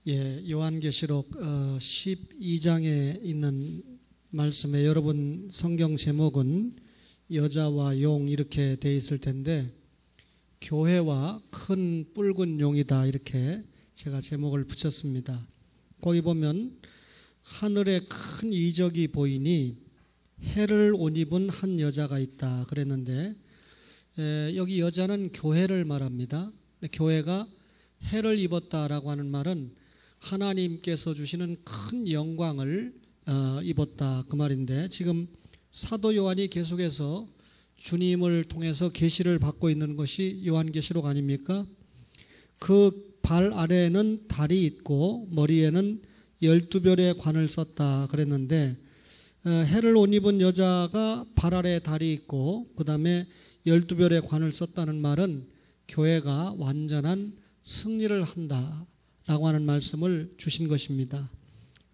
요한계시록 12장에 있는 말씀에 여러분 성경 제목은 여자와 용 이렇게 돼 있을 텐데 교회와 큰 붉은 용이다 이렇게 제가 제목을 붙였습니다. 거기 보면 하늘에 큰 이적이 보이니 해를 옷 입은 한 여자가 있다 그랬는데 여기 여자는 교회를 말합니다. 교회가 해를 입었다라고 하는 말은 하나님께서 주시는 큰 영광을 입었다 그 말인데, 지금 사도 요한이 계속해서 주님을 통해서 계시를 받고 있는 것이 요한계시록 아닙니까? 그 발 아래에는 달이 있고 머리에는 12별의 관을 썼다 그랬는데, 해를 옷 입은 여자가 발 아래에 달이 있고 그 다음에 12별의 관을 썼다는 말은 교회가 완전한 승리를 한다라고 하는 말씀을 주신 것입니다.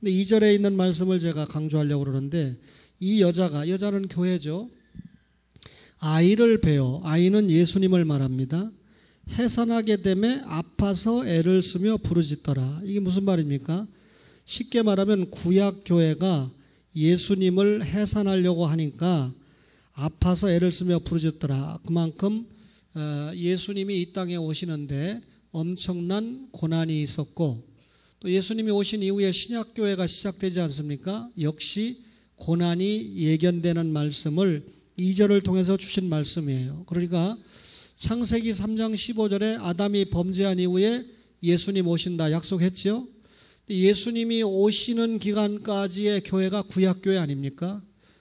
근데 2절에 있는 말씀을 제가 강조하려고 그러는데, 이 여자는 교회죠. 아이를 베어, 아이는 예수님을 말합니다. 해산하게 되매 아파서 애를 쓰며 부르짖더라. 이게 무슨 말입니까? 쉽게 말하면 구약교회가 예수님을 해산하려고 하니까 아파서 애를 쓰며 부르짖더라. 그만큼 예수님이 이 땅에 오시는데 엄청난 고난이 있었고, 또 예수님이 오신 이후에 신약교회가 시작되지 않습니까? 역시 고난이 예견되는 말씀을 2절을 통해서 주신 말씀이에요. 그러니까 창세기 3장 15절에 아담이 범죄한 이후에 예수님 오신다 약속했죠. 예수님이 오시는 기간까지의 교회가 구약교회 아닙니까?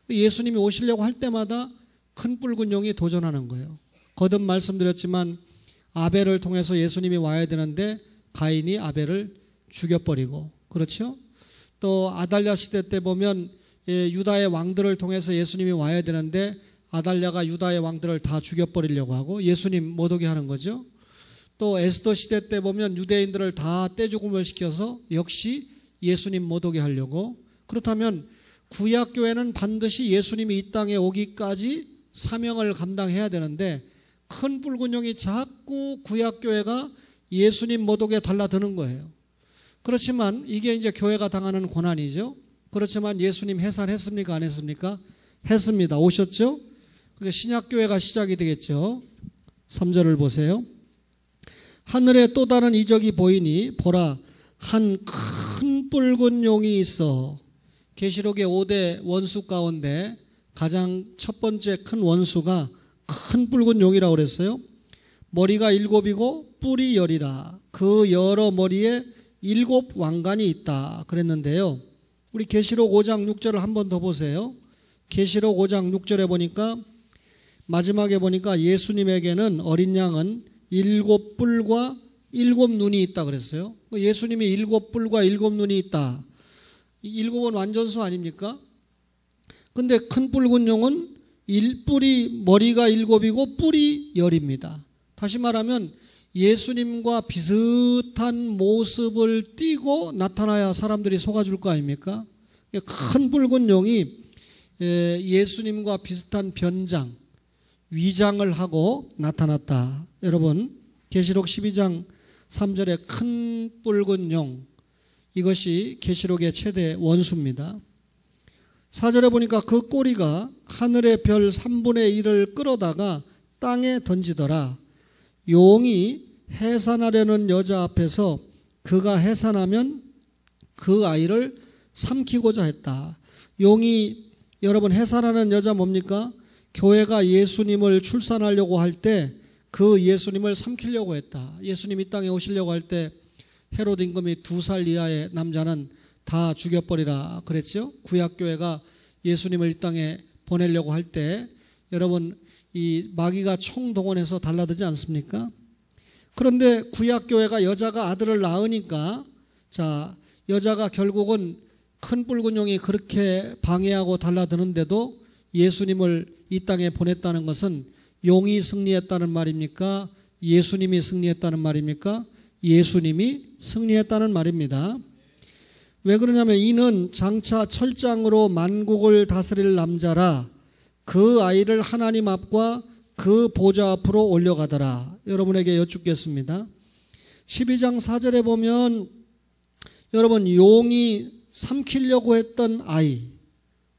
예수님이 오시려고 할 때마다 큰 붉은 용이 도전하는 거예요. 거듭 말씀드렸지만 아벨을 통해서 예수님이 와야 되는데 가인이 아벨을 죽여버리고, 그렇죠? 또 아달랴 시대 때 보면 유다의 왕들을 통해서 예수님이 와야 되는데 아달랴가 유다의 왕들을 다 죽여버리려고 하고 예수님 못 오게 하는 거죠. 또 에스더 시대 때 보면 유대인들을 다 떼죽음을 시켜서 역시 예수님 못 오게 하려고. 그렇다면 구약교회는 반드시 예수님이 이 땅에 오기까지 사명을 감당해야 되는데 큰 붉은 용이 자꾸 구약교회가 예수님 못 오게 달라드는 거예요. 그렇지만 이게 이제 교회가 당하는 고난이죠. 그렇지만 예수님 해산했습니까? 안 했습니까? 했습니다. 오셨죠? 그러니까 신약교회가 시작이 되겠죠. 3절을 보세요. 하늘에 또 다른 이적이 보이니 보라, 한 큰 붉은 용이 있어. 계시록의 5대 원수 가운데 가장 첫 번째 큰 원수가 큰 붉은 용이라고 그랬어요. 머리가 7이고 뿔이 10이라. 그 여러 머리에 7 왕관이 있다 그랬는데요. 우리 계시록 5장 6절을 한 번 더 보세요. 계시록 5장 6절에 보니까 마지막에 보니까 예수님에게는 어린 양은 7뿔과 7눈이 있다 그랬어요. 예수님이 7뿔과 7눈이 있다. 7은 완전수 아닙니까? 근데 큰 붉은 용은 머리가 7이고 뿔이 10입니다. 다시 말하면 예수님과 비슷한 모습을 띠고 나타나야 사람들이 속아줄 거 아닙니까? 큰 붉은 용이 예수님과 비슷한 변장, 위장을 하고 나타났다. 여러분, 계시록 12장 3절에 큰 붉은 용, 이것이 계시록의 최대 원수입니다. 4절에 보니까 그 꼬리가 하늘의 별 3분의 1을 끌어다가 땅에 던지더라. 용이 해산하려는 여자 앞에서 그가 해산하면 그 아이를 삼키고자 했다. 용이 여러분 해산하는 여자 뭡니까? 교회가 예수님을 출산하려고 할 때 그 예수님을 삼키려고 했다. 예수님 이 땅에 오시려고 할 때 헤로드 임금이 2살 이하의 남자는 다 죽여버리라 그랬죠. 구약교회가 예수님을 이 땅에 보내려고 할 때 여러분 이 마귀가 총동원해서 달라들지 않습니까? 그런데 구약교회가 여자가 아들을 낳으니까 여자가 결국은 큰 붉은 용이 그렇게 방해하고 달라드는데도 예수님을 이 땅에 보냈다는 것은 용이 승리했다는 말입니까? 예수님이 승리했다는 말입니까? 예수님이 승리했다는 말입니다. 왜 그러냐면 이는 장차 철장으로 만국을 다스릴 남자라. 그 아이를 하나님 앞과 그 보좌 앞으로 올려가더라. 여러분에게 여쭙겠습니다. 12장 4절에 보면 여러분, 용이 삼키려고 했던 아이.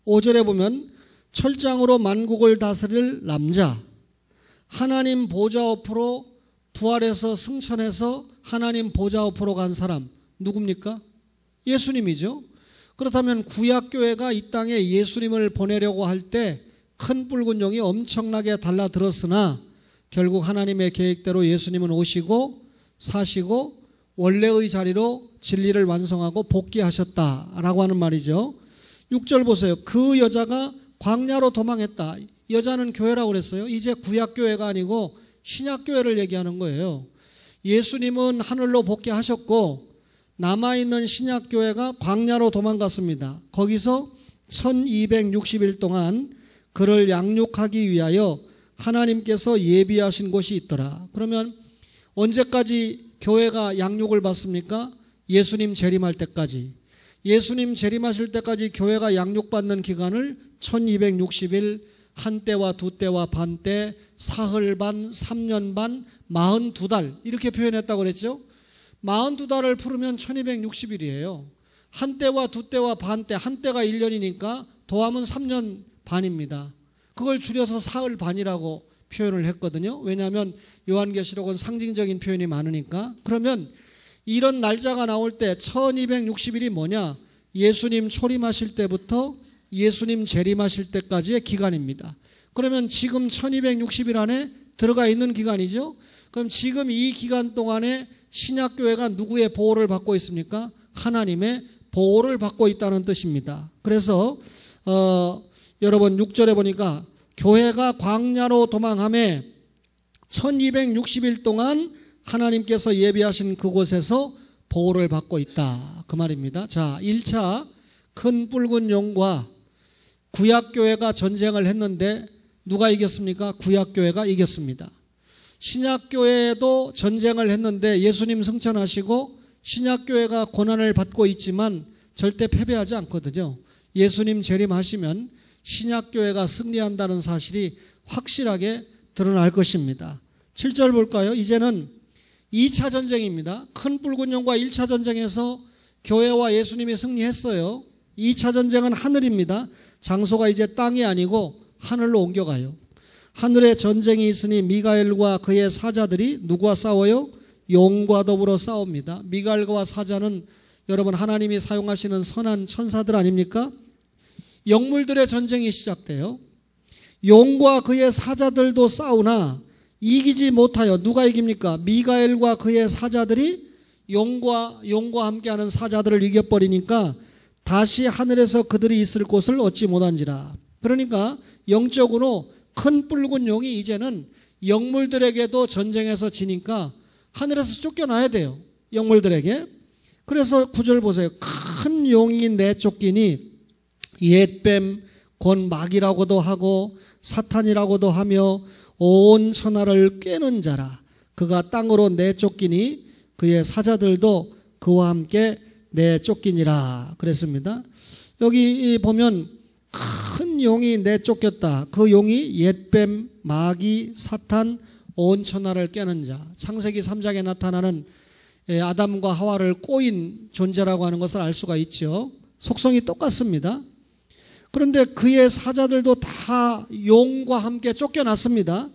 5절에 보면 철장으로 만국을 다스릴 남자, 하나님 보좌 앞으로 부활해서 승천해서 하나님 보좌 앞으로 간 사람 누굽니까? 예수님이죠. 그렇다면 구약교회가 이 땅에 예수님을 보내려고 할 때 큰 붉은 용이 엄청나게 달라들었으나 결국 하나님의 계획대로 예수님은 오시고 사시고 원래의 자리로 진리를 완성하고 복귀하셨다라고 하는 말이죠. 6절 보세요. 그 여자가 광야로 도망했다. 여자는 교회라고 그랬어요. 이제 구약교회가 아니고 신약교회를 얘기하는 거예요. 예수님은 하늘로 복귀하셨고 남아있는 신약교회가 광야로 도망갔습니다. 거기서 1260일 동안 그를 양육하기 위하여 하나님께서 예비하신 곳이 있더라. 그러면 언제까지 교회가 양육을 받습니까? 예수님 재림할 때까지. 예수님 재림하실 때까지 교회가 양육받는 기간을 1260일, 한때와 두때와 반때, 사흘 반, 3년 반, 42달 이렇게 표현했다고 그랬죠. 42달을 풀으면 1260일이에요. 한때와 두때와 반때, 한때가 1년이니까 더하면 3년 반입니다. 그걸 줄여서 사흘 반이라고 표현을 했거든요. 왜냐하면 요한계시록은 상징적인 표현이 많으니까. 그러면 이런 날짜가 나올 때 1260일이 뭐냐? 예수님 초림하실 때부터 예수님 재림하실 때까지의 기간입니다. 그러면 지금 1260일 안에 들어가 있는 기간이죠. 그럼 지금 이 기간 동안에 신약교회가 누구의 보호를 받고 있습니까? 하나님의 보호를 받고 있다는 뜻입니다. 그래서 여러분 6절에 보니까 교회가 광야로 도망함에 1260일 동안 하나님께서 예비하신 그곳에서 보호를 받고 있다. 그 말입니다. 자, 1차 큰 붉은 용과 구약교회가 전쟁을 했는데 누가 이겼습니까? 구약교회가 이겼습니다. 신약교회도 전쟁을 했는데 예수님 승천하시고 신약교회가 고난을 받고 있지만 절대 패배하지 않거든요. 예수님 재림하시면 신약교회가 승리한다는 사실이 확실하게 드러날 것입니다. 7절 볼까요? 이제는 2차 전쟁입니다. 큰 붉은 용과 1차 전쟁에서 교회와 예수님이 승리했어요. 2차 전쟁은 하늘입니다. 장소가 이제 땅이 아니고 하늘로 옮겨가요. 하늘에 전쟁이 있으니 미가엘과 그의 사자들이 누구와 싸워요? 용과 더불어 싸웁니다. 미가엘과 사자는 여러분 하나님이 사용하시는 선한 천사들 아닙니까? 영물들의 전쟁이 시작돼요. 용과 그의 사자들도 싸우나 이기지 못하여 누가 이깁니까? 미가엘과 그의 사자들이 용과 함께하는 사자들을 이겨버리니까 다시 하늘에서 그들이 있을 곳을 얻지 못한지라. 그러니까 영적으로 큰 붉은 용이 이제는 영물들에게도 전쟁에서 지니까 하늘에서 쫓겨나야 돼요. 영물들에게. 그래서 9절 보세요. 큰 용이 내쫓기니 옛뱀 곧 마귀라고도 하고 사탄이라고도 하며 온 천하를 꿰는 자라. 그가 땅으로 내쫓기니 그의 사자들도 그와 함께 내쫓기니라 그랬습니다. 여기 보면 큰 용이 내쫓겼다. 그 용이 옛뱀, 마귀, 사탄, 온 천하를 깨는 자. 창세기 3장에 나타나는 아담과 하와를 꼬인 존재라고 하는 것을 알 수가 있죠. 속성이 똑같습니다. 그런데 그의 사자들도 다 용과 함께 쫓겨났습니다.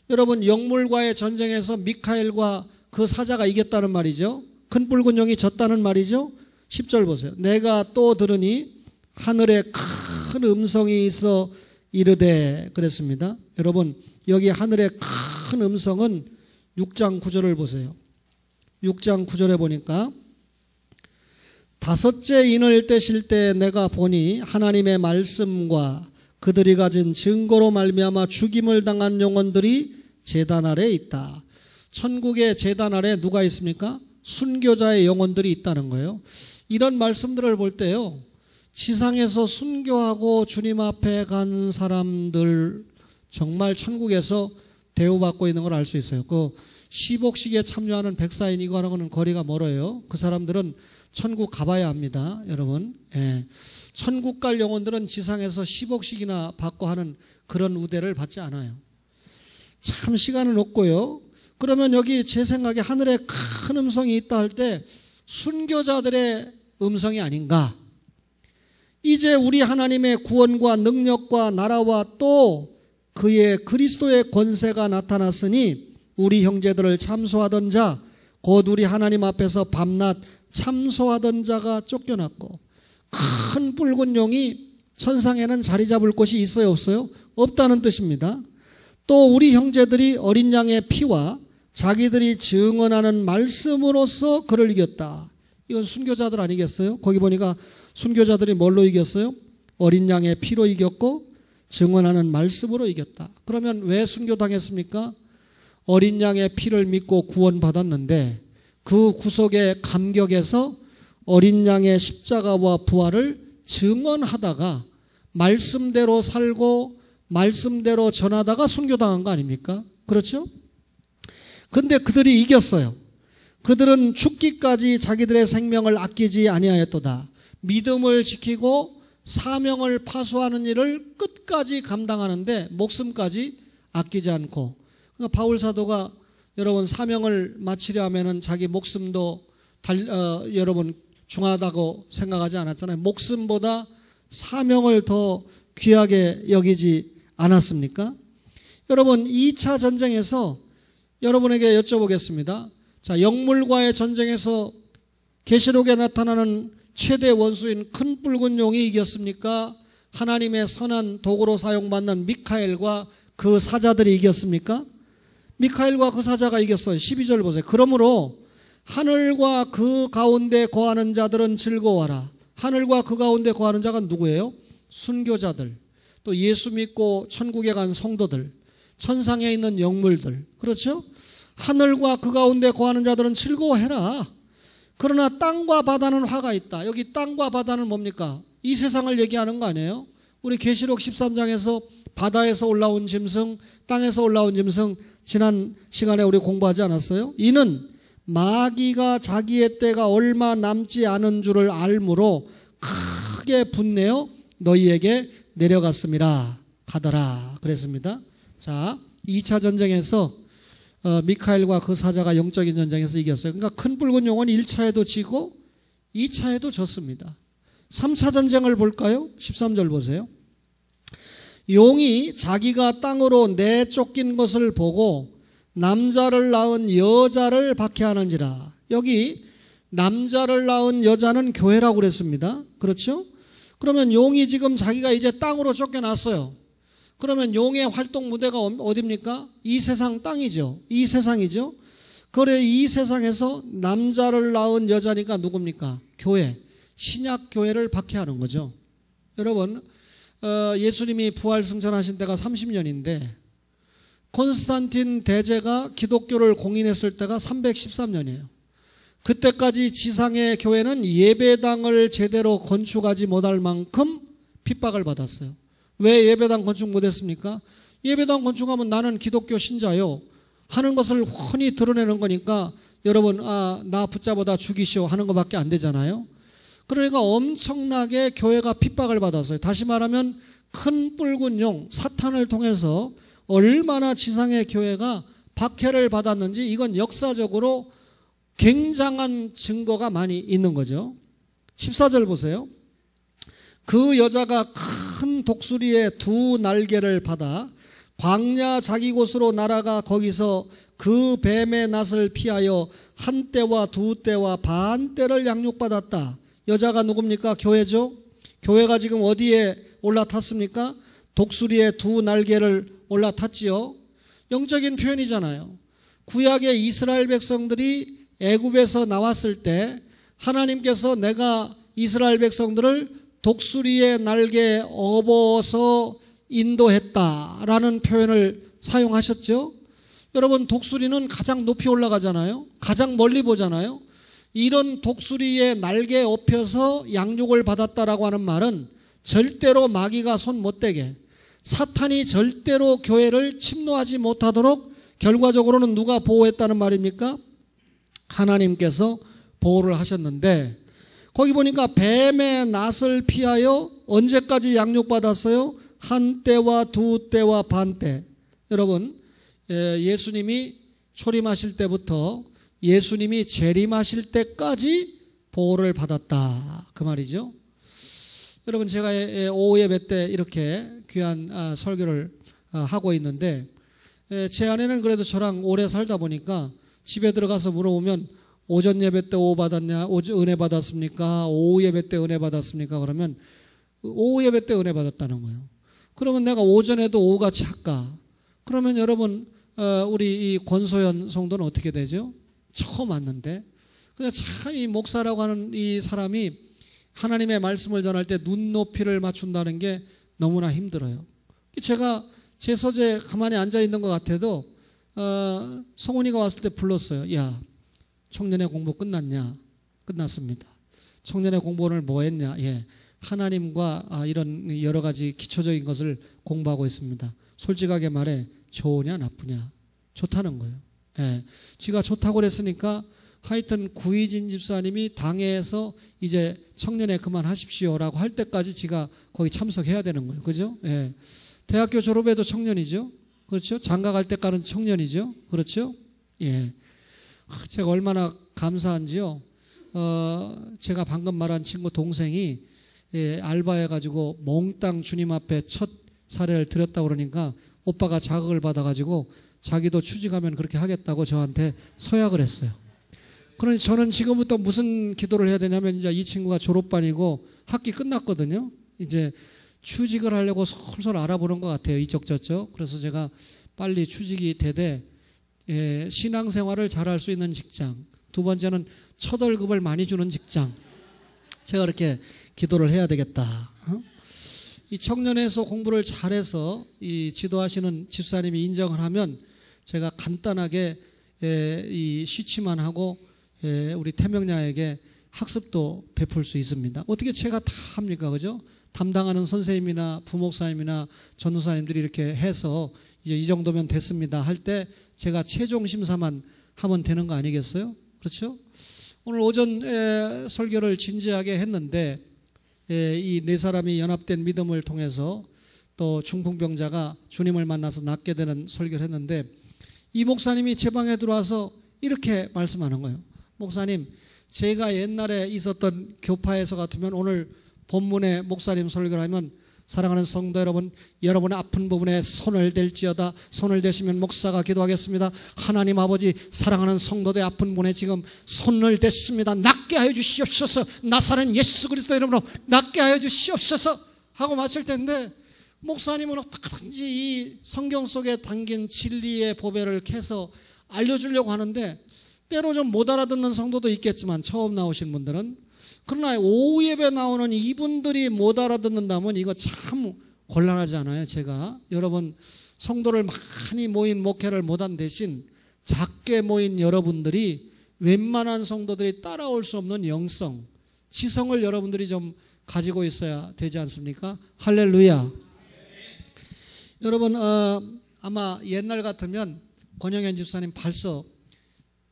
여러분 영물과의 전쟁에서 미카엘과 그 사자가 이겼다는 말이죠. 큰 붉은 용이 졌다는 말이죠. 10절 보세요. 내가 또 들으니 하늘에 큰 음성이 있어 이르되 그랬습니다. 여러분 여기 하늘에 큰 음성은 6장 9절을 보세요. 6장 9절에 보니까 다섯째 인을 떼실 때 내가 보니 하나님의 말씀과 그들이 가진 증거로 말미암아 죽임을 당한 영혼들이 제단 아래 있다. 천국의 제단 아래 누가 있습니까? 순교자의 영혼들이 있다는 거예요. 이런 말씀들을 볼 때요, 지상에서 순교하고 주님 앞에 간 사람들 정말 천국에서 대우받고 있는 걸 알 수 있어요. 그 시복식에 참여하는 백사인 이거하고는 거리가 멀어요. 그 사람들은 천국 가봐야 합니다, 여러분. 예. 천국 갈 영혼들은 지상에서 시복식이나 받고 하는 그런 우대를 받지 않아요. 참 시간은 없고요. 그러면 여기 제 생각에 하늘에 큰 음성이 있다 할 때 순교자들의 음성이 아닌가. 이제 우리 하나님의 구원과 능력과 나라와 또 그의 그리스도의 권세가 나타났으니 우리 형제들을 참소하던 자, 곧 우리 하나님 앞에서 밤낮 참소하던 자가 쫓겨났고, 큰 붉은 용이 천상에는 자리 잡을 곳이 있어요, 없어요? 없다는 뜻입니다. 또 우리 형제들이 어린 양의 피와 자기들이 증언하는 말씀으로써 그를 이겼다. 이건 순교자들 아니겠어요? 거기 보니까 순교자들이 뭘로 이겼어요? 어린 양의 피로 이겼고 증언하는 말씀으로 이겼다. 그러면 왜 순교당했습니까? 어린 양의 피를 믿고 구원받았는데 그 구속의 감격에서 어린 양의 십자가와 부활을 증언하다가 말씀대로 살고 말씀대로 전하다가 순교당한 거 아닙니까? 그렇죠? 근데 그들이 이겼어요. 그들은 죽기까지 자기들의 생명을 아끼지 아니하였도다. 믿음을 지키고 사명을 파수하는 일을 끝까지 감당하는데 목숨까지 아끼지 않고, 그러니까 바울 사도가 여러분 사명을 마치려 하면은 자기 목숨도 여러분 중하다고 생각하지 않았잖아요. 목숨보다 사명을 더 귀하게 여기지 않았습니까? 여러분 2차 전쟁에서 여러분에게 여쭤보겠습니다. 자, 영물과의 전쟁에서 계시록에 나타나는 최대 원수인 큰 붉은 용이 이겼습니까? 하나님의 선한 도구로 사용받는 미카엘과 그 사자들이 이겼습니까? 미카엘과 그 사자가 이겼어요. 12절 보세요. 그러므로 하늘과 그 가운데 거하는 자들은 즐거워하라. 하늘과 그 가운데 거하는 자가 누구예요? 순교자들, 또 예수 믿고 천국에 간 성도들, 천상에 있는 영물들. 그렇죠? 하늘과 그 가운데 거하는 자들은 즐거워해라. 그러나 땅과 바다는 화가 있다. 여기 땅과 바다는 뭡니까? 이 세상을 얘기하는 거 아니에요? 우리 계시록 13장에서 바다에서 올라온 짐승, 땅에서 올라온 짐승 지난 시간에 우리 공부하지 않았어요? 이는 마귀가 자기의 때가 얼마 남지 않은 줄을 알므로 크게 분내어 너희에게 내려갔습니다. 가더라 그랬습니다. 자, 2차 전쟁에서 미카엘과 그 사자가 영적인 전쟁에서 이겼어요. 그러니까 큰 붉은 용은 1차에도 지고 2차에도 졌습니다. 3차 전쟁을 볼까요? 13절 보세요. 용이 자기가 땅으로 내쫓긴 것을 보고 남자를 낳은 여자를 박해하는지라. 여기 남자를 낳은 여자는 교회라고 그랬습니다. 그렇죠? 그러면 용이 지금 자기가 이제 땅으로 쫓겨났어요. 그러면 용의 활동 무대가 어디입니까? 이 세상 땅이죠. 이 세상이죠. 그래, 이 세상에서 남자를 낳은 여자니까 누굽니까? 교회, 신약 교회를 박해하는 거죠. 여러분, 예수님이 부활 승천하신 때가 30년인데 콘스탄틴 대제가 기독교를 공인했을 때가 313년이에요. 그때까지 지상의 교회는 예배당을 제대로 건축하지 못할 만큼 핍박을 받았어요. 왜 예배당 건축 못했습니까? 예배당 건축하면 나는 기독교 신자요 하는 것을 훤히 드러내는 거니까 여러분 나 붙잡아다 죽이시오 하는 것밖에 안 되잖아요. 그러니까 엄청나게 교회가 핍박을 받았어요. 다시 말하면 큰 붉은 용 사탄을 통해서 얼마나 지상의 교회가 박해를 받았는지 이건 역사적으로 굉장한 증거가 많이 있는 거죠. 14절 보세요. 그 여자가 큰 독수리의 두 날개를 받아 광야 자기 곳으로 날아가 거기서 그 뱀의 낫을 피하여 한 떼와 두 떼와 반 떼를 양육받았다. 여자가 누굽니까? 교회죠. 교회가 지금 어디에 올라탔습니까? 독수리의 두 날개를 올라탔지요. 영적인 표현이잖아요. 구약의 이스라엘 백성들이 애굽에서 나왔을 때 하나님께서 내가 이스라엘 백성들을 독수리의 날개에 업어서 인도했다라는 표현을 사용하셨죠. 여러분, 독수리는 가장 높이 올라가잖아요. 가장 멀리 보잖아요. 이런 독수리의 날개에 업혀서 양육을 받았다라고 하는 말은 절대로 마귀가 손 못 대게, 사탄이 절대로 교회를 침노하지 못하도록 결과적으로는 누가 보호했다는 말입니까? 하나님께서 보호를 하셨는데, 거기 보니까 뱀의 낫을 피하여 언제까지 양육받았어요? 한 떼와 두 떼와 반 떼. 여러분, 예수님이 초림하실 때부터 예수님이 재림하실 때까지 보호를 받았다 그 말이죠. 여러분 제가 오후 예배 때 이렇게 귀한 설교를 하고 있는데 제 아내는 그래도 저랑 오래 살다 보니까 집에 들어가서 물어보면 오전 예배 때 오후 받았냐, 은혜 받았습니까? 오후 예배 때 은혜 받았습니까? 그러면 오후 예배 때 은혜 받았다는 거예요. 그러면 내가 오전에도 오후같이 할까? 그러면 여러분 우리 이 권소연 성도는 어떻게 되죠? 처음 왔는데 그러니까 참 이 목사라고 하는 이 사람이 하나님의 말씀을 전할 때 눈높이를 맞춘다는 게 너무나 힘들어요. 제가 제 서재에 가만히 앉아 있는 것 같아도 성훈이가 왔을 때 불렀어요. 야, 청년의 공부 끝났냐? 끝났습니다. 청년의 공부를 뭐 했냐? 예, 하나님과 이런 여러 가지 기초적인 것을 공부하고 있습니다. 솔직하게 말해 좋으냐 나쁘냐? 좋다는 거예요. 예, 지가 좋다고 그랬으니까 하여튼 구희진 집사님이 당회에서 이제 청년회 그만하십시오라고 할 때까지 지가 거기 참석해야 되는 거예요. 그죠? 예. 대학교 졸업해도 청년이죠. 그렇죠? 장가 갈 때까지는 청년이죠. 그렇죠? 예. 제가 얼마나 감사한지요. 제가 방금 말한 친구 동생이 알바해가지고 몽땅 주님 앞에 첫 사례를 드렸다고 그러니까 오빠가 자극을 받아가지고 자기도 취직하면 그렇게 하겠다고 저한테 서약을 했어요. 그러니 저는 지금부터 무슨 기도를 해야 되냐면 이제 이 친구가 졸업반이고 학기 끝났거든요. 이제 취직을 하려고 솔솔 알아보는 것 같아요. 이쪽 저쪽. 그래서 제가 빨리 취직이 되되 신앙생활을 잘할 수 있는 직장. 두 번째는 첫 월급을 많이 주는 직장. 제가 이렇게 기도를 해야 되겠다. 이 청년에서 공부를 잘해서 이 지도하시는 집사님이 인정을 하면 제가 간단하게 이 쉬치만 하고 우리 태명야에게 학습도 베풀 수 있습니다. 어떻게 제가 다 합니까? 그죠? 담당하는 선생님이나 부목사님이나 전도사님들이 이렇게 해서 이제 이 정도면 됐습니다 할 때 제가 최종 심사만 하면 되는 거 아니겠어요? 그렇죠? 오늘 오전 설교를 진지하게 했는데 이 네 사람이 연합된 믿음을 통해서 또 중풍병자가 주님을 만나서 낫게 되는 설교를 했는데 이 목사님이 제 방에 들어와서 이렇게 말씀하는 거예요. 목사님, 제가 옛날에 있었던 교파에서 같으면 오늘 본문에 목사님 설교를 하면 사랑하는 성도 여러분, 여러분의 아픈 부분에 손을 댈지어다. 손을 대시면 목사가 기도하겠습니다. 하나님 아버지, 사랑하는 성도들의 아픈 부분에 지금 손을 댔습니다. 낫게 하여 주시옵소서. 나사렛 예수 그리스도 이름으로 낫게 하여 주시옵소서 하고 마칠 텐데 목사님은 어떻게든지 이 성경 속에 담긴 진리의 보배를 캐서 알려주려고 하는데 때로 좀 못 알아듣는 성도도 있겠지만 처음 나오신 분들은 그러나 오후 예배 나오는 이분들이 못 알아듣는다면 이거 참 곤란하지 않아요? 제가 여러분 성도를 많이 모인 목회를 못한 대신 작게 모인 여러분들이 웬만한 성도들이 따라올 수 없는 영성, 지성을 여러분들이 좀 가지고 있어야 되지 않습니까? 할렐루야. 여러분 아마 옛날 같으면 권영현 집사님 벌써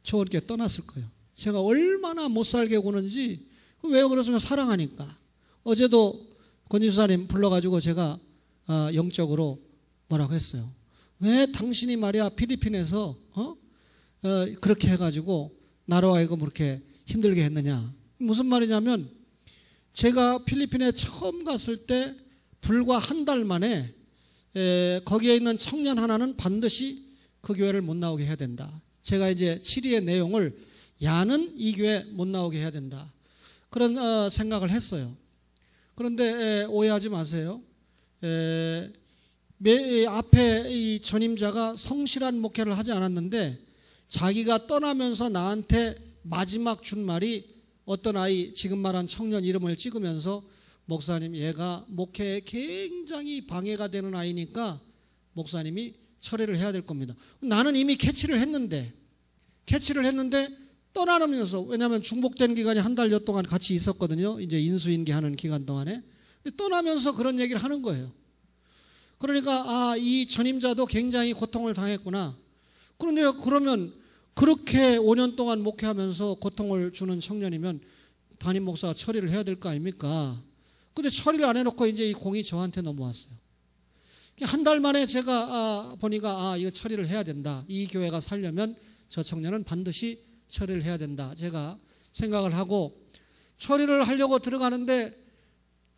초월교회 떠났을 거예요. 제가 얼마나 못 살게 구는지. 왜 그러냐면 사랑하니까. 어제도 권 집사님 불러가지고 제가 영적으로 뭐라고 했어요. 왜 당신이 말이야 필리핀에서 그렇게 해가지고 나로 하여금 그렇게 힘들게 했느냐. 무슨 말이냐면 제가 필리핀에 처음 갔을 때 불과 한 달 만에 거기에 있는 청년 하나는 반드시 그 교회를 못 나오게 해야 된다. 제가 이제 7위의 내용을 야는 이 교회 못 나오게 해야 된다. 그런 생각을 했어요. 그런데 오해하지 마세요. 앞에 이 전임자가 성실한 목회를 하지 않았는데 자기가 떠나면서 나한테 마지막 준 말이 어떤 아이 지금 말한 청년 이름을 찍으면서 목사님 얘가 목회에 굉장히 방해가 되는 아이니까 목사님이 처리를 해야 될 겁니다. 나는 이미 캐치를 했는데 떠나면서 왜냐하면 중복된 기간이 한 달여 동안 같이 있었거든요. 이제 인수인계 하는 기간 동안에 떠나면서 그런 얘기를 하는 거예요. 그러니까 이 전임자도 굉장히 고통을 당했구나. 그런데 그러면 그렇게 5년 동안 목회하면서 고통을 주는 청년이면 담임 목사가 처리를 해야 될 거 아닙니까? 근데 처리를 안 해놓고 이제 이 공이 저한테 넘어왔어요. 한 달 만에 제가 보니까 이거 처리를 해야 된다. 이 교회가 살려면 저 청년은 반드시 처리를 해야 된다. 제가 생각을 하고 처리를 하려고 들어가는데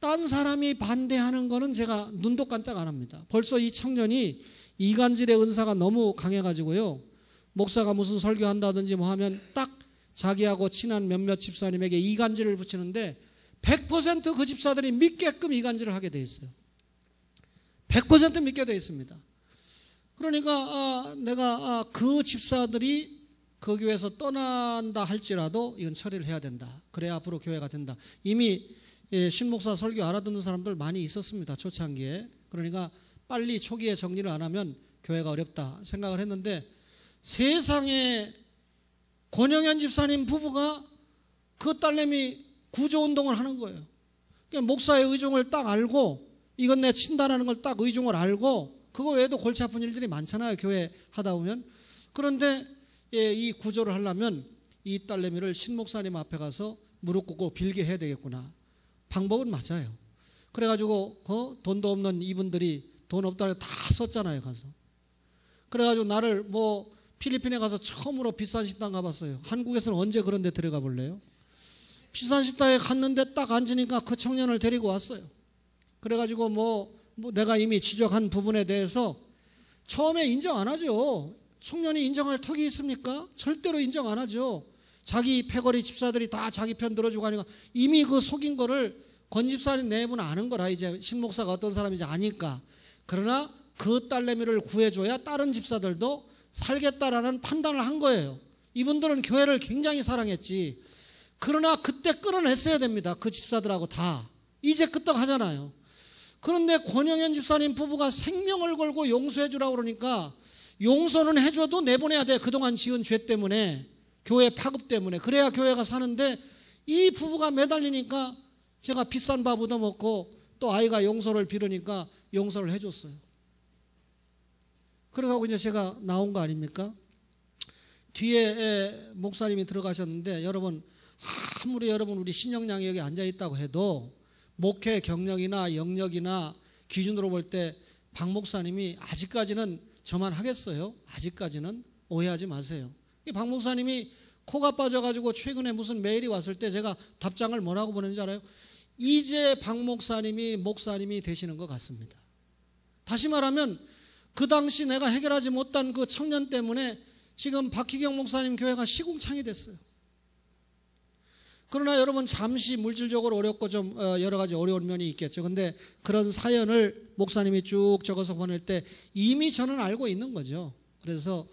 딴 사람이 반대하는 거는 제가 눈도 깜짝 안 합니다. 벌써 이 청년이 이간질의 은사가 너무 강해가지고요. 목사가 무슨 설교한다든지 뭐 하면 딱 자기하고 친한 몇몇 집사님에게 이간질을 붙이는데 100% 그 집사들이 믿게끔 이간질을 하게 돼 있어요. 100% 믿게 돼 있습니다. 그러니까 내가 그 집사들이 그 교회에서 떠난다 할지라도 이건 처리를 해야 된다. 그래야 앞으로 교회가 된다. 이미 신목사 설교 알아듣는 사람들 많이 있었습니다. 초창기에. 그러니까 빨리 초기에 정리를 안 하면 교회가 어렵다 생각을 했는데 세상에 권영현 집사님 부부가 그 딸내미 구조운동을 하는 거예요. 그러니까 목사의 의중을 딱 알고 이건 내 친다라는 걸 딱 의중을 알고 그거 외에도 골치 아픈 일들이 많잖아요. 교회 하다 보면. 그런데 이 구조를 하려면 이 딸내미를 신목사님 앞에 가서 무릎 꿇고 빌게 해야 되겠구나. 방법은 맞아요. 그래가지고 돈도 없는 이분들이 돈 없다고 다 썼잖아요. 가서. 그래가지고 나를 필리핀에 가서 처음으로 비싼 식당 가봤어요. 한국에서는 언제 그런 데 들어가 볼래요? 비싼 식당에 갔는데 딱 앉으니까 그 청년을 데리고 왔어요. 그래가지고 내가 이미 지적한 부분에 대해서 처음에 인정 안 하죠. 청년이 인정할 턱이 있습니까? 절대로 인정 안 하죠. 자기 패거리 집사들이 다 자기 편 들어주고 하니까 이미 그 속인 거를 권 집사님 내부는 아는 거라 이제 신목사가 어떤 사람인지 아니까. 그러나 그 딸내미를 구해줘야 다른 집사들도 살겠다라는 판단을 한 거예요. 이분들은 교회를 굉장히 사랑했지. 그러나 그때 끌어냈어야 됩니다. 그 집사들하고 다. 이제 끄떡 하잖아요. 그런데 권영현 집사님 부부가 생명을 걸고 용서해 주라고 그러니까 용서는 해줘도 내보내야 돼. 그동안 지은 죄 때문에, 교회 파급 때문에. 그래야 교회가 사는데 이 부부가 매달리니까 제가 비싼 밥 얻어먹고 또 아이가 용서를 빌으니까 용서를 해줬어요. 그래가지고 이제 제가 나온 거 아닙니까? 뒤에 목사님이 들어가셨는데 여러분 아무리 여러분 우리 신영양이 여기 앉아있다고 해도 목회 경력이나 영역이나 기준으로 볼 때 박 목사님이 아직까지는 저만 하겠어요? 아직까지는 오해하지 마세요. 박 목사님이 코가 빠져가지고 최근에 무슨 메일이 왔을 때 제가 답장을 뭐라고 보냈는지 알아요? 이제 박 목사님이 되시는 것 같습니다. 다시 말하면 그 당시 내가 해결하지 못한 그 청년 때문에 지금 박희경 목사님 교회가 시궁창이 됐어요. 그러나 여러분 잠시 물질적으로 어렵고 좀 여러 가지 어려운 면이 있겠죠. 근데 그런 사연을 목사님이 쭉 적어서 보낼 때 이미 저는 알고 있는 거죠. 그래서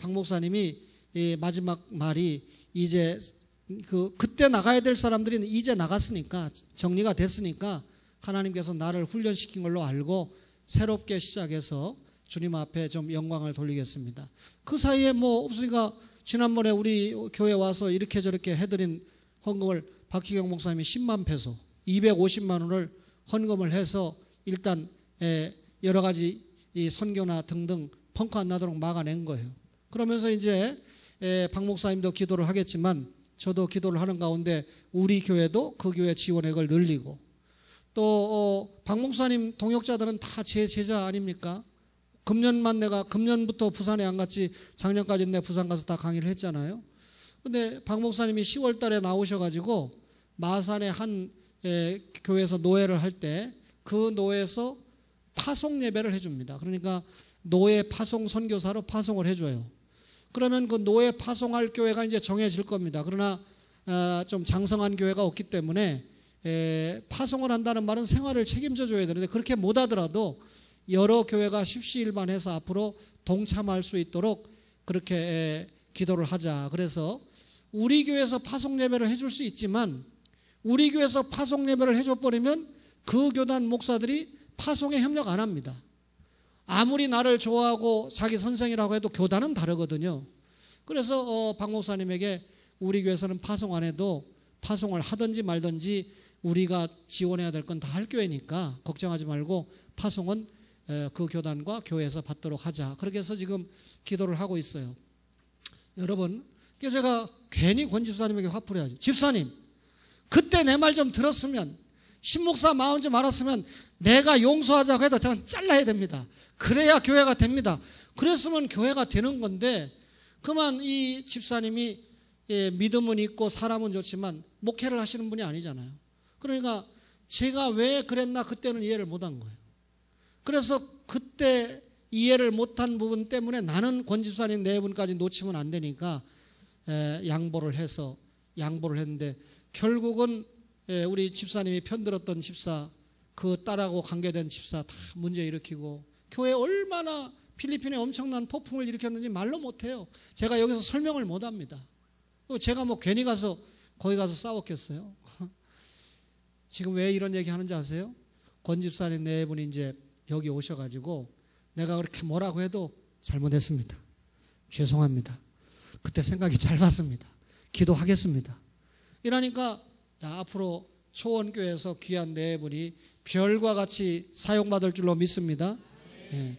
박 목사님이 마지막 말이 이제 그때 나가야 될 사람들이 이제 나갔으니까 정리가 됐으니까 하나님께서 나를 훈련시킨 걸로 알고 새롭게 시작해서 주님 앞에 좀 영광을 돌리겠습니다. 그 사이에 없으니까 지난번에 우리 교회 와서 이렇게 저렇게 해드린 헌금을 박희경 목사님이 10만 페소 250만 원을 헌금을 해서 일단 여러 가지 이 선교나 등등 펑크 안 나도록 막아낸 거예요. 그러면서 이제 박 목사님도 기도를 하겠지만 저도 기도를 하는 가운데 우리 교회도 그 교회 지원액을 늘리고 또 박 목사님 동역자들은 다 제 제자 아닙니까? 금년부터 부산에 안 갔지 작년까지 내 부산 가서 다 강의를 했잖아요. 근데 박 목사님이 10월 달에 나오셔가지고 마산의 한 교회에서 노예를 할 때 그 노예에서 파송 예배를 해줍니다. 그러니까 노예 파송 선교사로 파송을 해줘요. 그러면 그 노예 파송할 교회가 이제 정해질 겁니다. 그러나 좀 장성한 교회가 없기 때문에 파송을 한다는 말은 생활을 책임져 줘야 되는데 그렇게 못 하더라도 여러 교회가 십시일반해서 앞으로 동참할 수 있도록 그렇게 기도를 하자. 그래서 우리 교회에서 파송 예배를 해줄 수 있지만 우리 교회에서 파송 예배를 해줘버리면 그 교단 목사들이 파송에 협력 안 합니다. 아무리 나를 좋아하고 자기 선생이라고 해도 교단은 다르거든요. 그래서 박 목사님에게 우리 교회에서는 파송 안 해도 파송을 하든지 말든지 우리가 지원해야 될 건 다 할 교회니까 걱정하지 말고 파송은 그 교단과 교회에서 받도록 하자. 그렇게 해서 지금 기도를 하고 있어요. 여러분, 그래서 제가 괜히 권 집사님에게 화풀이 하죠. 집사님, 그때 내 말 좀 들었으면 신목사 마음 좀 알았으면 내가 용서하자고 해도 저는 잘라야 됩니다. 그래야 교회가 됩니다. 그랬으면 교회가 되는 건데 그만 이 집사님이 믿음은 있고 사람은 좋지만 목회를 하시는 분이 아니잖아요. 그러니까 제가 왜 그랬나 그때는 이해를 못한 거예요. 그래서 그때 이해를 못한 부분 때문에 나는 권 집사님 네 분까지 놓치면 안 되니까 양보를 했는데 결국은 우리 집사님이 편들었던 집사, 그 딸하고 관계된 집사 다 문제 일으키고 교회에 얼마나 필리핀에 엄청난 폭풍을 일으켰는지 말로 못해요. 제가 여기서 설명을 못합니다. 제가 뭐 괜히 가서 거기 가서 싸웠겠어요. 지금 왜 이런 얘기 하는지 아세요? 권 집사님 네 분이 이제 여기 오셔가지고 내가 그렇게 뭐라고 해도 잘못했습니다. 죄송합니다. 그때 생각이 짧았습니다. 기도하겠습니다. 이러니까 앞으로 초원교회에서 귀한 네 분이 별과 같이 사용받을 줄로 믿습니다. 네.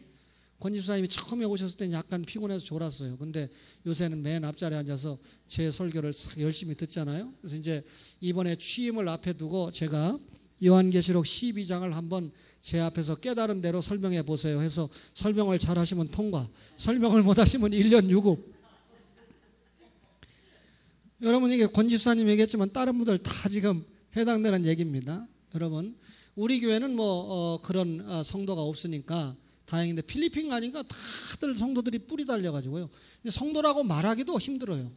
권 집사님이 처음에 오셨을 때는 약간 피곤해서 졸았어요. 근데 요새는 맨 앞자리에 앉아서 제 설교를 열심히 듣잖아요. 그래서 이제 이번에 취임을 앞에 두고 제가 요한계시록 12장을 한번 제 앞에서 깨달은 대로 설명해 보세요 해서 설명을 잘 하시면 통과, 설명을 못 하시면 1년 유급. 여러분, 이게 권 집사님 얘기했지만 다른 분들 다 지금 해당되는 얘기입니다. 여러분, 우리 교회는 그런 성도가 없으니까 다행인데 필리핀 가니까 다들 성도들이 뿌리 달려가지고요. 성도라고 말하기도 힘들어요.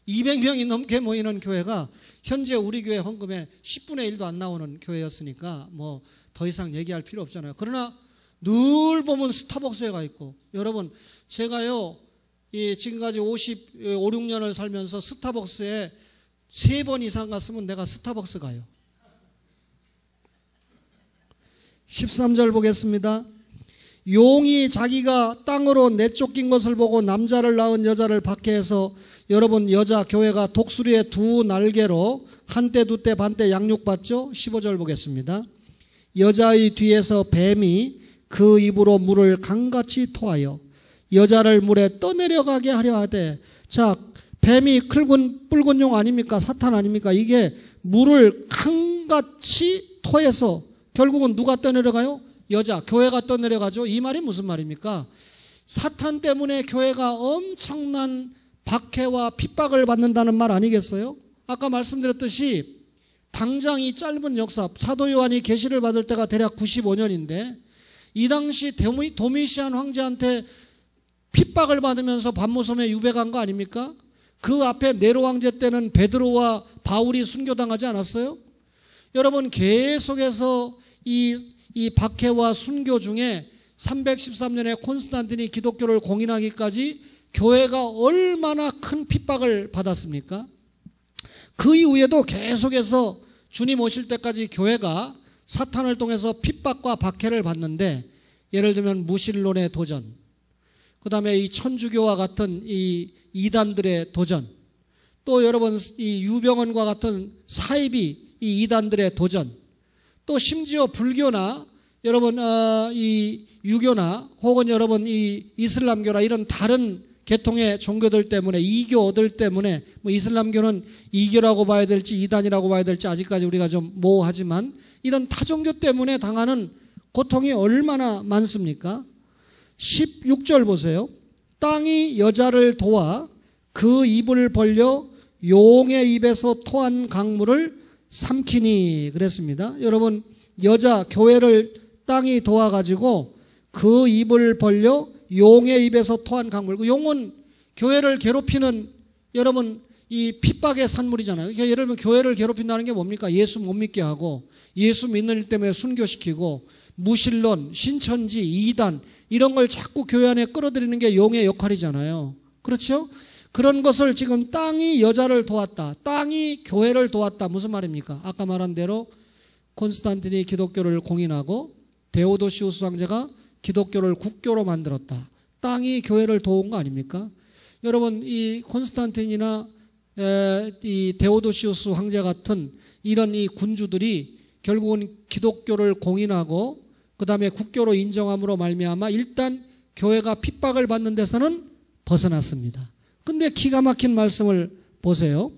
200명이 넘게 모이는 교회가 현재 우리 교회 헌금의 10분의 1도 안 나오는 교회였으니까 뭐 더 이상 얘기할 필요 없잖아요. 그러나 늘 보면 스타벅스에 가 있고, 여러분 제가요 지금까지 5, 6년을 살면서 스타벅스에 3번 이상 갔으면 내가 스타벅스 가요. 13절 보겠습니다. 용이 자기가 땅으로 내쫓긴 것을 보고 남자를 낳은 여자를 박해해서, 여러분 여자 교회가 독수리의 두 날개로 한때 두때 반때 양육받죠. 15절 보겠습니다. 여자의 뒤에서 뱀이 그 입으로 물을 강같이 토하여 여자를 물에 떠내려가게 하려 하되, 자, 뱀이 붉은 용 아닙니까? 사탄 아닙니까? 이게 물을 강같이 토해서 결국은 누가 떠내려가요? 여자, 교회가 떠내려가죠. 이 말이 무슨 말입니까? 사탄 때문에 교회가 엄청난 박해와 핍박을 받는다는 말 아니겠어요? 아까 말씀드렸듯이 당장 이 짧은 역사, 사도 요한이 계시를 받을 때가 대략 95년인데 이 당시 도미시안 황제한테 핍박을 받으면서 반모섬에 유배간 거 아닙니까? 그 앞에 네로 황제 때는 베드로와 바울이 순교당하지 않았어요? 여러분, 계속해서 이 박해와 순교 중에 313년에 콘스탄틴이 기독교를 공인하기까지 교회가 얼마나 큰 핍박을 받았습니까? 그 이후에도 계속해서 주님 오실 때까지 교회가 사탄을 통해서 핍박과 박해를 받는데, 예를 들면 무신론의 도전, 그 다음에 이 천주교와 같은 이 이단들의 도전, 또 여러분 이 유병언과 같은 사이비 이 이단들의 도전, 또 심지어 불교나 여러분 이 유교나 혹은 여러분 이 이슬람교나 이런 다른 계통의 종교들 때문에, 이교들 때문에, 뭐 이슬람교는 이교라고 봐야 될지 이단이라고 봐야 될지 아직까지 우리가 좀 모호하지만 이런 타종교 때문에 당하는 고통이 얼마나 많습니까? 16절 보세요. 땅이 여자를 도와 그 입을 벌려 용의 입에서 토한 강물을 삼키니 그랬습니다. 여러분, 여자 교회를 땅이 도와가지고 그 입을 벌려 용의 입에서 토한 강물. 그 용은 교회를 괴롭히는 여러분 이 핍박의 산물이잖아요. 그러니까 예를 들면 교회를 괴롭힌다는 게 뭡니까? 예수 못 믿게 하고 예수 믿는 일 때문에 순교시키고 무신론, 신천지, 이단 이런 걸 자꾸 교회 안에 끌어들이는 게 용의 역할이잖아요. 그렇죠? 그런 것을 지금 땅이 여자를 도왔다, 땅이 교회를 도왔다. 무슨 말입니까? 아까 말한 대로 콘스탄틴이 기독교를 공인하고 데오도시우스 황제가 기독교를 국교로 만들었다. 땅이 교회를 도운 거 아닙니까? 여러분, 이 콘스탄틴이나 이 데오도시우스 황제 같은 이런 이 군주들이 결국은 기독교를 공인하고 그 다음에 국교로 인정함으로 말미암아 일단 교회가 핍박을 받는 데서는 벗어났습니다. 근데 기가 막힌 말씀을 보세요.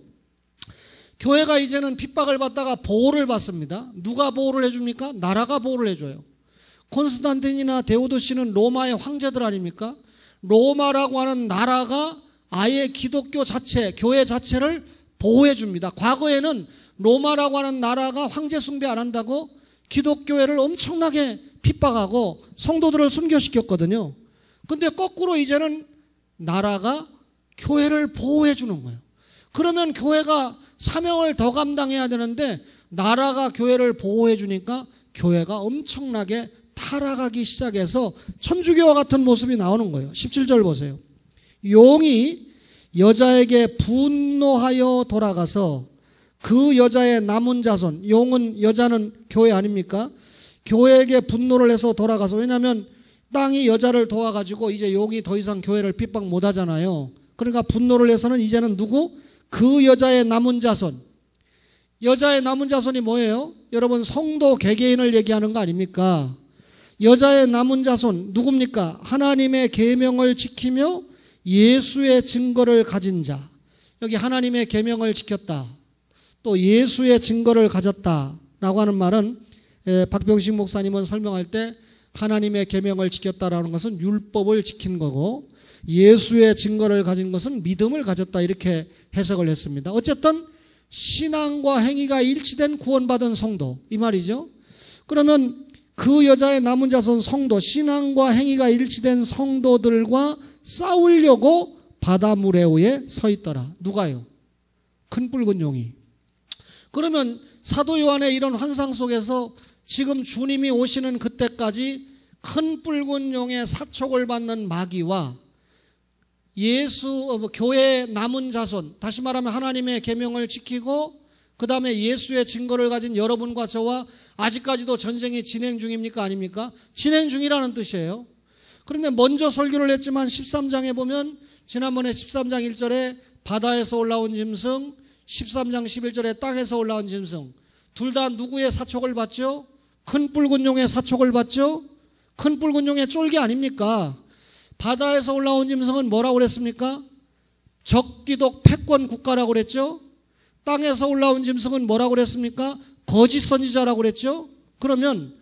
교회가 이제는 핍박을 받다가 보호를 받습니다. 누가 보호를 해줍니까? 나라가 보호를 해줘요. 콘스탄틴이나 데오도시는 로마의 황제들 아닙니까? 로마라고 하는 나라가 아예 기독교 자체, 교회 자체를 보호해 줍니다. 과거에는 로마라고 하는 나라가 황제 숭배 안 한다고 기독교회를 엄청나게 핍박하고 성도들을 순교시켰거든요. 근데 거꾸로 이제는 나라가 교회를 보호해 주는 거예요. 그러면 교회가 사명을 더 감당해야 되는데 나라가 교회를 보호해 주니까 교회가 엄청나게 타락하기 시작해서 천주교와 같은 모습이 나오는 거예요. 17절 보세요. 용이 여자에게 분노하여 돌아가서 그 여자의 남은 자손, 용은 여자는 교회 아닙니까? 교회에게 분노를 해서 돌아가서, 왜냐하면 땅이 여자를 도와가지고 이제 용이 더 이상 교회를 핍박 못 하잖아요. 그러니까 분노를 해서는 이제는 누구? 그 여자의 남은 자손. 여자의 남은 자손이 뭐예요? 여러분, 성도 개개인을 얘기하는 거 아닙니까? 여자의 남은 자손 누굽니까? 하나님의 계명을 지키며 예수의 증거를 가진 자. 여기 하나님의 계명을 지켰다, 또 예수의 증거를 가졌다라고 하는 말은 박병식 목사님은 설명할 때 하나님의 계명을 지켰다라는 것은 율법을 지킨 거고 예수의 증거를 가진 것은 믿음을 가졌다, 이렇게 해석을 했습니다. 어쨌든 신앙과 행위가 일치된 구원받은 성도, 이 말이죠. 그러면 그 여자의 남은 자손 성도, 신앙과 행위가 일치된 성도들과 싸우려고 바다무레오에 서 있더라. 누가요? 큰 붉은 용이. 그러면 사도 요한의 이런 환상 속에서 지금 주님이 오시는 그때까지 큰 붉은 용의 사촉을 받는 마귀와 교회의 남은 자손, 다시 말하면 하나님의 계명을 지키고 그 다음에 예수의 증거를 가진 여러분과 저와 아직까지도 전쟁이 진행 중입니까? 아닙니까? 진행 중이라는 뜻이에요. 그런데 먼저 설교를 했지만 13장에 보면 지난번에 13장 1절에 바다에서 올라온 짐승, 13장 11절에 땅에서 올라온 짐승, 둘 다 누구의 사촉을 받죠? 큰 붉은 용의 사촉을 받죠? 큰 붉은 용의 쫄기 아닙니까? 바다에서 올라온 짐승은 뭐라고 그랬습니까? 적기독 패권 국가라고 그랬죠? 땅에서 올라온 짐승은 뭐라고 그랬습니까? 거짓 선지자라고 그랬죠? 그러면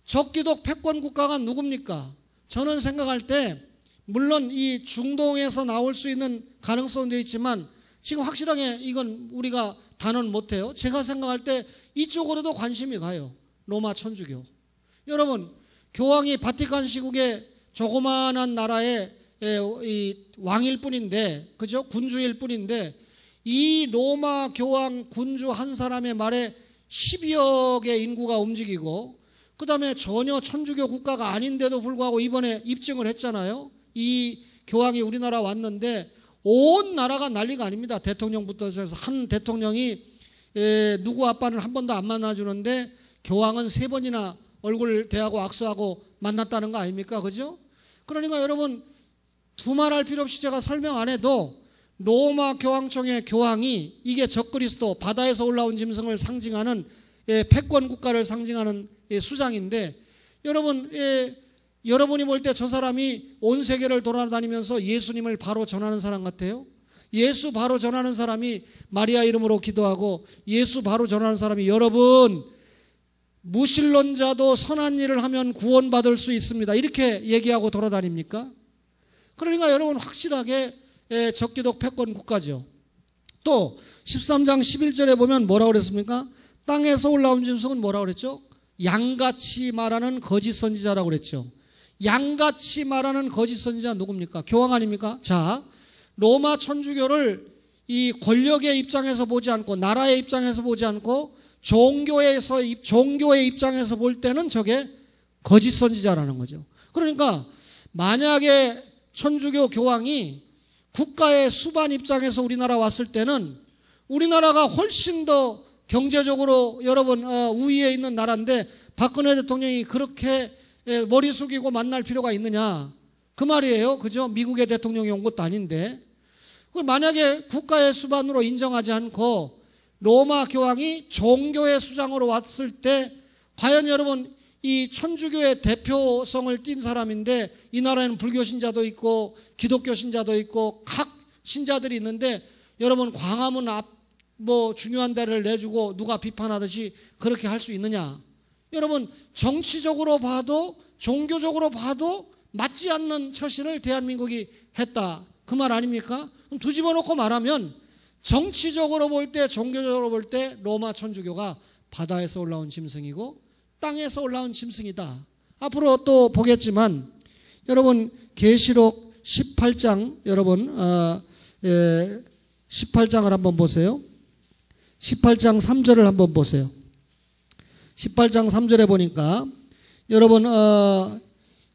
적기독 패권 국가가 누굽니까? 저는 생각할 때 물론 이 중동에서 나올 수 있는 가능성도 있지만 지금 확실하게 이건 우리가 단언 못해요. 제가 생각할 때 이쪽으로도 관심이 가요. 로마 천주교. 여러분, 교황이 바티칸 시국의 조그마한 나라의 이 왕일 뿐인데, 그죠? 군주일 뿐인데 이 로마 교황 군주 한 사람의 말에 12억 의 인구가 움직이고 그 다음에 전혀 천주교 국가가 아닌데도 불구하고 이번에 입증을 했잖아요. 이 교황이 우리나라 왔는데 온 나라가 난리가 아닙니다. 대통령부터 해서 한 대통령이 누구 아빠는 한 번도 안 만나주는데 교황은 3번이나 얼굴 대하고 악수하고 만났다는 거 아닙니까? 그죠? 그러니까 여러분, 두말할 필요 없이 제가 설명 안 해도 로마 교황청의 교황이 이게 적그리스도, 바다에서 올라온 짐승을 상징하는 패권 국가를 상징하는 수장인데, 여러분이 볼 때 저 사람이 온 세계를 돌아다니면서 예수님을 바로 전하는 사람 같아요? 예수 바로 전하는 사람이 마리아 이름으로 기도하고 예수 바로 전하는 사람이, 여러분, 무신론자도 선한 일을 하면 구원받을 수 있습니다, 이렇게 얘기하고 돌아다닙니까? 그러니까 여러분, 확실하게 적기독 패권 국가죠. 또 13장 11절에 보면 뭐라고 그랬습니까? 땅에서 올라온 짐승은 뭐라고 그랬죠? 양같이 말하는 거짓 선지자라고 그랬죠. 양같이 말하는 거짓 선지자 누굽니까? 교황 아닙니까? 자, 로마 천주교를 이 권력의 입장에서 보지 않고, 나라의 입장에서 보지 않고 종교의 입장에서 볼 때는 저게 거짓 선지자라는 거죠. 그러니까 만약에 천주교 교황이 국가의 수반 입장에서 우리나라 왔을 때는 우리나라가 훨씬 더 경제적으로 여러분 우위에 있는 나라인데 박근혜 대통령이 그렇게 머리 숙이고 만날 필요가 있느냐, 그 말이에요. 그죠? 미국의 대통령이 온 것도 아닌데. 만약에 국가의 수반으로 인정하지 않고 로마 교황이 종교의 수장으로 왔을 때 과연 여러분, 이 천주교의 대표성을 띈 사람인데 이 나라에는 불교 신자도 있고 기독교 신자도 있고 각 신자들이 있는데 여러분, 광화문 앞 중요한 데를 내주고 누가 비판하듯이 그렇게 할 수 있느냐? 여러분, 정치적으로 봐도 종교적으로 봐도 맞지 않는 처신을 대한민국이 했다. 그 말 아닙니까? 그럼 뒤집어 놓고 말하면 정치적으로 볼 때, 종교적으로 볼 때 로마 천주교가 바다에서 올라온 짐승이고 땅에서 올라온 짐승이다. 앞으로 또 보겠지만 여러분 계시록 18장 여러분 18장을 한번 보세요. 18장 3절을 한번 보세요. 18장 3절에 보니까 여러분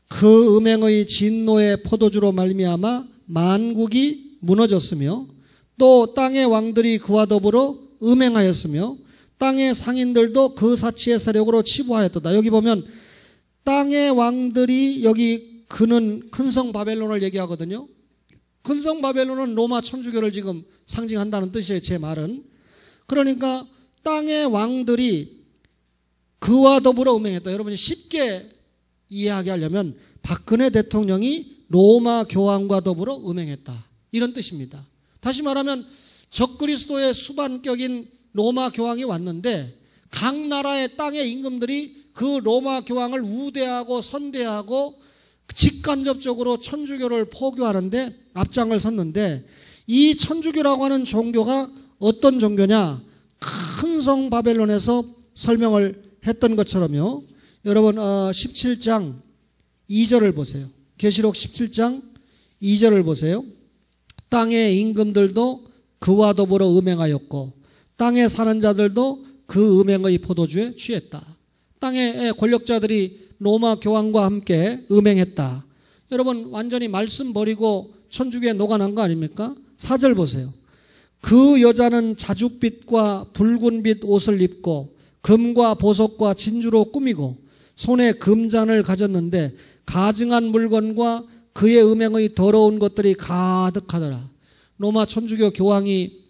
그 음행의 진노의 포도주로 말미암아 만국이 무너졌으며 또 땅의 왕들이 그와 더불어 음행하였으며 땅의 상인들도 그 사치의 세력으로 치부하였도다. 여기 보면 땅의 왕들이 여기 그는 큰성 바벨론을 얘기하거든요. 큰성 바벨론은 로마 천주교를 지금 상징한다는 뜻이에요. 제 말은. 그러니까 땅의 왕들이 그와 더불어 음행했다. 여러분이 쉽게 이해하게 하려면 박근혜 대통령이 로마 교황과 더불어 음행했다. 이런 뜻입니다. 다시 말하면 적그리스도의 수반격인 로마 교황이 왔는데 각 나라의 땅의 임금들이 그 로마 교황을 우대하고 선대하고 직간접적으로 천주교를 포교하는데 앞장을 섰는데 이 천주교라고 하는 종교가 어떤 종교냐? 큰 성 바벨론에서 설명을 했던 것처럼요. 여러분 17장 2절을 보세요. 계시록 17장 2절을 보세요. 땅의 임금들도 그와 더불어 음행하였고 땅에 사는 자들도 그 음행의 포도주에 취했다. 땅의 권력자들이 로마 교황과 함께 음행했다. 여러분 완전히 말씀 버리고 천주교에 녹아난 거 아닙니까? 4절 보세요. 그 여자는 자줏빛과 붉은빛 옷을 입고 금과 보석과 진주로 꾸미고 손에 금잔을 가졌는데 가증한 물건과 그의 음행의 더러운 것들이 가득하더라. 로마 천주교 교황이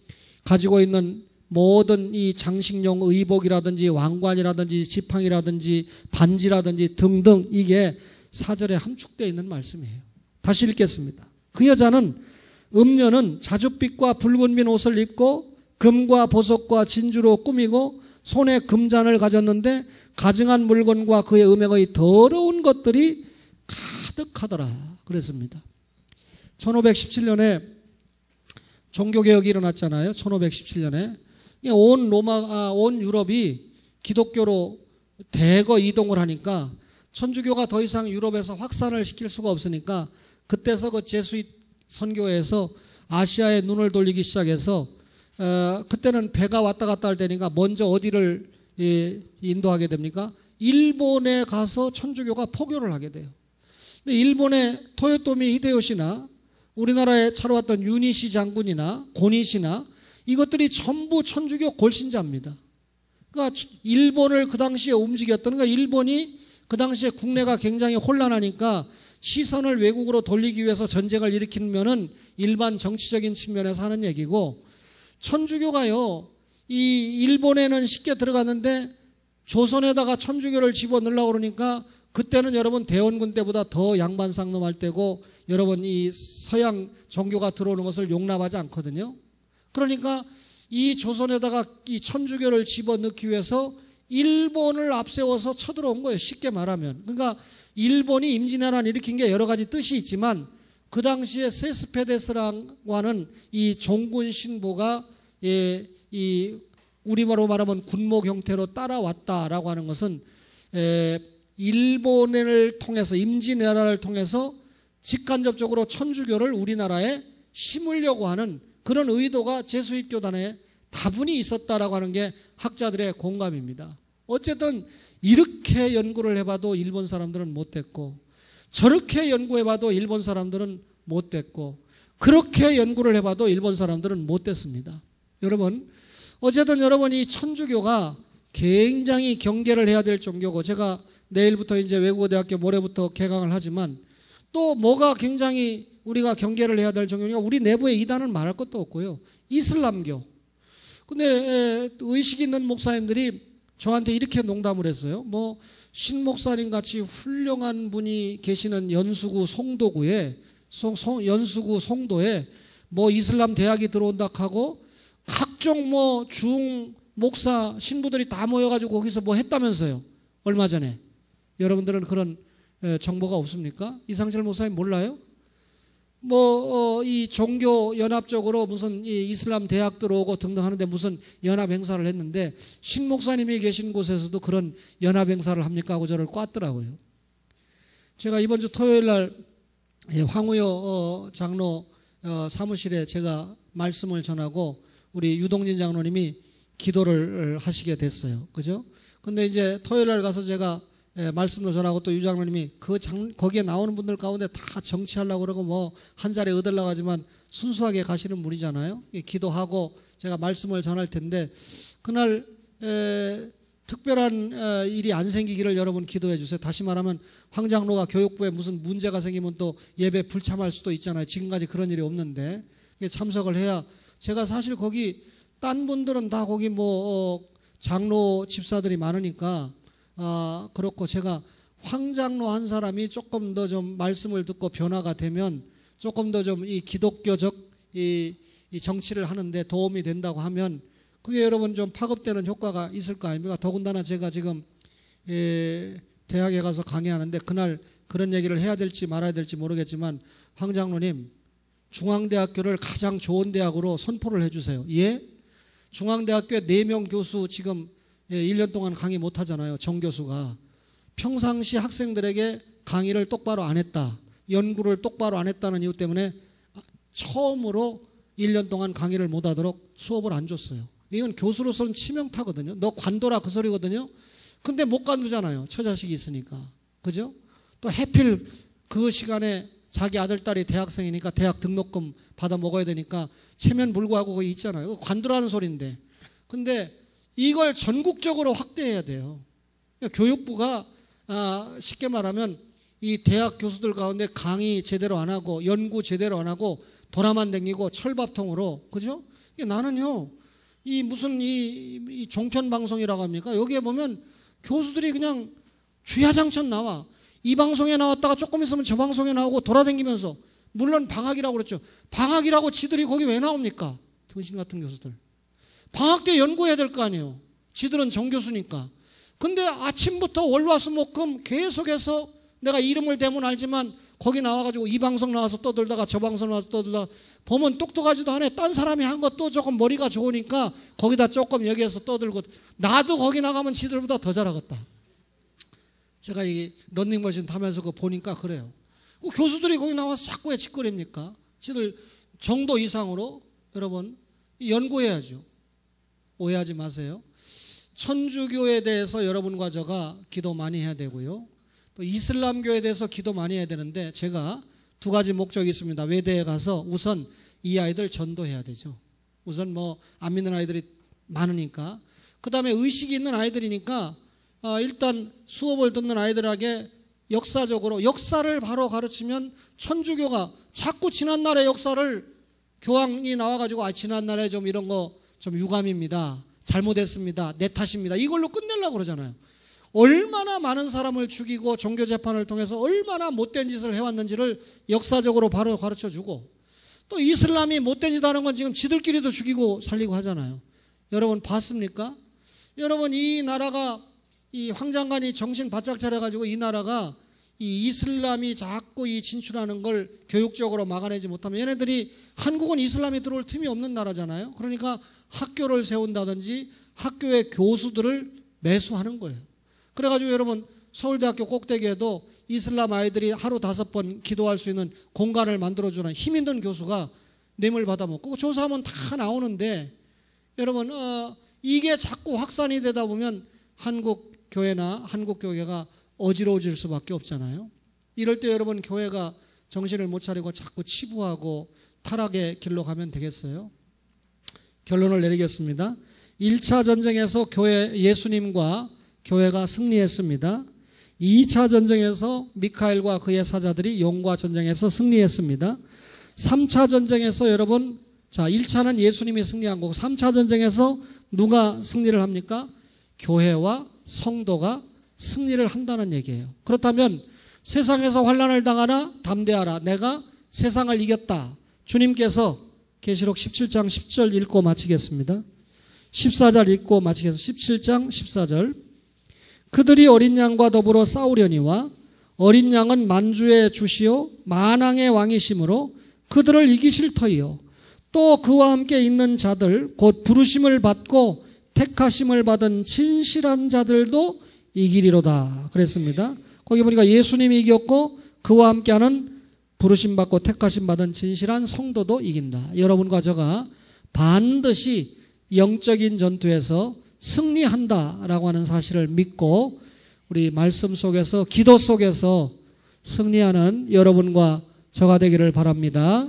가지고 있는 모든 이 장식용 의복이라든지 왕관이라든지 지팡이라든지 반지라든지 등등 이게 4절에 함축되어 있는 말씀이에요. 다시 읽겠습니다. 그 여자는 음녀는 자줏빛과 붉은빛 옷을 입고 금과 보석과 진주로 꾸미고 손에 금잔을 가졌는데 가증한 물건과 그의 음행의 더러운 것들이 가득하더라 그랬습니다. 1517년에 종교개혁이 일어났잖아요. 1517년에 온 유럽이 기독교로 대거 이동을 하니까 천주교가 더 이상 유럽에서 확산을 시킬 수가 없으니까 그때서 그 제수잇 선교회에서 아시아에 눈을 돌리기 시작해서 그때는 배가 왔다 갔다 할 때니까 먼저 어디를 인도하게 됩니까? 일본에 가서 천주교가 포교를 하게 돼요. 근데 일본의 토요토미 히데요시나 우리나라에 차려왔던 유니시 장군이나 고니시나 이것들이 전부 천주교 골신자입니다. 그러니까 일본을 그 당시에 움직였던, 그러니까 일본이 그 당시에 국내가 굉장히 혼란하니까 시선을 외국으로 돌리기 위해서 전쟁을 일으키면은 일반 정치적인 측면에서 하는 얘기고, 천주교가요, 이 일본에는 쉽게 들어갔는데 조선에다가 천주교를 집어넣으려고 그러니까 그때는 여러분 대원군 때보다 더 양반상놈할 때고 여러분 이 서양 종교가 들어오는 것을 용납하지 않거든요. 그러니까 이 조선에다가 이 천주교를 집어넣기 위해서 일본을 앞세워서 쳐들어온 거예요. 쉽게 말하면. 그러니까 일본이 임진왜란 일으킨 게 여러 가지 뜻이 있지만 그 당시에 세스페데스라고 하는 이 종군 신보가 이 우리말로 말하면 군목 형태로 따라왔다라고 하는 것은 일본을 통해서 임진왜란을 통해서 직간접적으로 천주교를 우리나라에 심으려고 하는 그런 의도가 제수잇 교단에 다분히 있었다라고 하는 게 학자들의 공감입니다. 어쨌든 이렇게 연구를 해봐도 일본 사람들은 못됐고 저렇게 연구해봐도 일본 사람들은 못됐고 그렇게 연구를 해봐도 일본 사람들은 못됐습니다. 여러분 어쨌든 여러분 이 천주교가 굉장히 경계를 해야 될 종교고, 제가 내일부터 이제 외국어대학교 모레부터 개강을 하지만 또 뭐가 굉장히 우리가 경계를 해야 될 종교냐, 우리 내부의 이단은 말할 것도 없고요. 이슬람교. 근데 의식 있는 목사님들이 저한테 이렇게 농담을 했어요. 뭐 신 목사님 같이 훌륭한 분이 계시는 연수구 송도구에 연수구 송도에 뭐 이슬람 대학이 들어온다 하고 각종 뭐 중 목사 신부들이 다 모여가지고 거기서 뭐 했다면서요. 얼마 전에. 여러분들은 그런 정보가 없습니까? 이상철 목사님 몰라요? 이 종교 연합적으로 무슨 이 이슬람 대학 들어오고 등등 하는데 무슨 연합 행사를 했는데 신 목사님이 계신 곳에서도 그런 연합 행사를 합니까 하고 저를 꽈더라고요. 제가 이번 주 토요일 날 황우여 장로 사무실에 제가 말씀을 전하고 우리 유동진 장로님이 기도를 하시게 됐어요. 그죠? 근데 이제 토요일 날 가서 제가 말씀도 전하고 또 유 장로님이 거기에 나오는 분들 가운데 다 정치하려고 그러고 뭐 한 자리에 얻으려고 하지만 순수하게 가시는 분이잖아요. 기도하고 제가 말씀을 전할 텐데 그날 특별한 일이 안 생기기를 여러분 기도해 주세요. 다시 말하면 황 장로가 교육부에 무슨 문제가 생기면 또 예배 불참할 수도 있잖아요. 지금까지 그런 일이 없는데 참석을 해야 제가 사실 거기 딴 분들은 다 거기 장로 집사들이 많으니까 그렇고 제가 황 장로 한 사람이 조금 더 좀 말씀을 듣고 변화가 되면 조금 더 좀 이 기독교적 이 정치를 하는데 도움이 된다고 하면 그게 여러분 좀 파급되는 효과가 있을 거 아닙니까? 더군다나 제가 지금 대학에 가서 강의하는데 그날 그런 얘기를 해야 될지 말아야 될지 모르겠지만 황 장로님 중앙대학교를 가장 좋은 대학으로 선포를 해주세요. 예? 중앙대학교에 4명 교수 지금 1년 동안 강의 못 하잖아요. 정 교수가. 평상시 학생들에게 강의를 똑바로 안 했다. 연구를 똑바로 안 했다는 이유 때문에 처음으로 1년 동안 강의를 못 하도록 수업을 안 줬어요. 이건 교수로서는 치명타거든요. 너 관둬라 그 소리거든요. 근데 못 관두잖아요. 처자식이 있으니까. 그죠? 또 해필 그 시간에 자기 아들, 딸이 대학생이니까 대학 등록금 받아 먹어야 되니까 체면 불구하고 거기 있잖아요. 관두라는 소리인데. 근데 이걸 전국적으로 확대해야 돼요. 그러니까 교육부가 쉽게 말하면 이 대학 교수들 가운데 강의 제대로 안 하고 연구 제대로 안 하고 돌아만 댕기고 철밥통으로, 그죠? 나는요, 이 무슨 이 종편 방송이라고 합니까? 여기에 보면 교수들이 그냥 주야장천 나와. 이 방송에 나왔다가 조금 있으면 저 방송에 나오고 돌아다니면서, 물론 방학이라고 그랬죠. 방학이라고 지들이 거기 왜 나옵니까? 등신 같은 교수들. 방학 때 연구해야 될 거 아니에요. 지들은 정교수니까. 근데 아침부터 월화수목금 계속해서 내가 이름을 대면 알지만 거기 나와가지고 이 방송 나와서 떠들다가 저 방송 나와서 떠들다가 보면 똑똑하지도 않아. 딴 사람이 한 것도 조금 머리가 좋으니까 거기다 조금 여기에서 떠들고, 나도 거기 나가면 지들보다 더 잘하겠다. 제가 이 런닝머신 타면서 그거 보니까 그래요. 교수들이 거기 나와서 자꾸 왜 짓거립니까? 지들 정도 이상으로 여러분 연구해야죠. 오해하지 마세요. 천주교에 대해서 여러분과 저가 기도 많이 해야 되고요. 또 이슬람교에 대해서 기도 많이 해야 되는데 제가 2가지 목적이 있습니다. 외대에 가서 우선 이 아이들 전도해야 되죠. 우선 안 믿는 아이들이 많으니까. 그 다음에 의식이 있는 아이들이니까 일단 수업을 듣는 아이들에게 역사적으로 역사를 바로 가르치면 천주교가 자꾸 지난날의 역사를 교황이 나와가지고 지난날에 좀 이런 거 좀 유감입니다. 잘못했습니다. 내 탓입니다. 이걸로 끝내려고 그러잖아요. 얼마나 많은 사람을 죽이고 종교재판을 통해서 얼마나 못된 짓을 해왔는지를 역사적으로 바로 가르쳐주고, 또 이슬람이 못된 짓 하는 건 지금 지들끼리도 죽이고 살리고 하잖아요. 여러분 봤습니까? 여러분 이 나라가 이 황장관이 정신 바짝 차려가지고 이 나라가 이 이슬람이 자꾸 이 진출하는 걸 교육적으로 막아내지 못하면 얘네들이, 한국은 이슬람이 들어올 틈이 없는 나라잖아요. 그러니까 학교를 세운다든지 학교의 교수들을 매수하는 거예요. 그래가지고 여러분 서울대학교 꼭대기에도 이슬람 아이들이 하루 5번 기도할 수 있는 공간을 만들어주는 힘 있는 교수가 뇌물 받아먹고 조사하면 다 나오는데, 여러분 이게 자꾸 확산이 되다 보면 한국 교회나 한국 교회가 어지러워질 수밖에 없잖아요. 이럴 때 여러분 교회가 정신을 못 차리고 자꾸 치부하고 타락의 길로 가면 되겠어요? 결론을 내리겠습니다. 1차 전쟁에서 예수님과 교회가 승리했습니다. 2차 전쟁에서 미카엘과 그의 사자들이 용과 전쟁에서 승리했습니다. 3차 전쟁에서 여러분, 1차는 예수님이 승리한 거고 3차 전쟁에서 누가 승리를 합니까? 교회와 성도가 승리를 한다는 얘기예요. 그렇다면 세상에서 환난을 당하나 담대하라. 내가 세상을 이겼다. 주님께서 계시록 17장 10절 읽고 마치겠습니다. 14절 읽고 마치겠습니다. 17장 14절. 그들이 어린 양과 더불어 싸우려니와 어린 양은 만주의 주시요 만왕의 왕이심으로 그들을 이기실 터이요 또 그와 함께 있는 자들 곧 부르심을 받고 택하심을 받은 진실한 자들도 이기리로다 그랬습니다. 거기 보니까 예수님이 이겼고 그와 함께하는 부르심 받고 택하심 받은 진실한 성도도 이긴다. 여러분과 저가 반드시 영적인 전투에서 승리한다라고 하는 사실을 믿고 우리 말씀 속에서 기도 속에서 승리하는 여러분과 저가 되기를 바랍니다.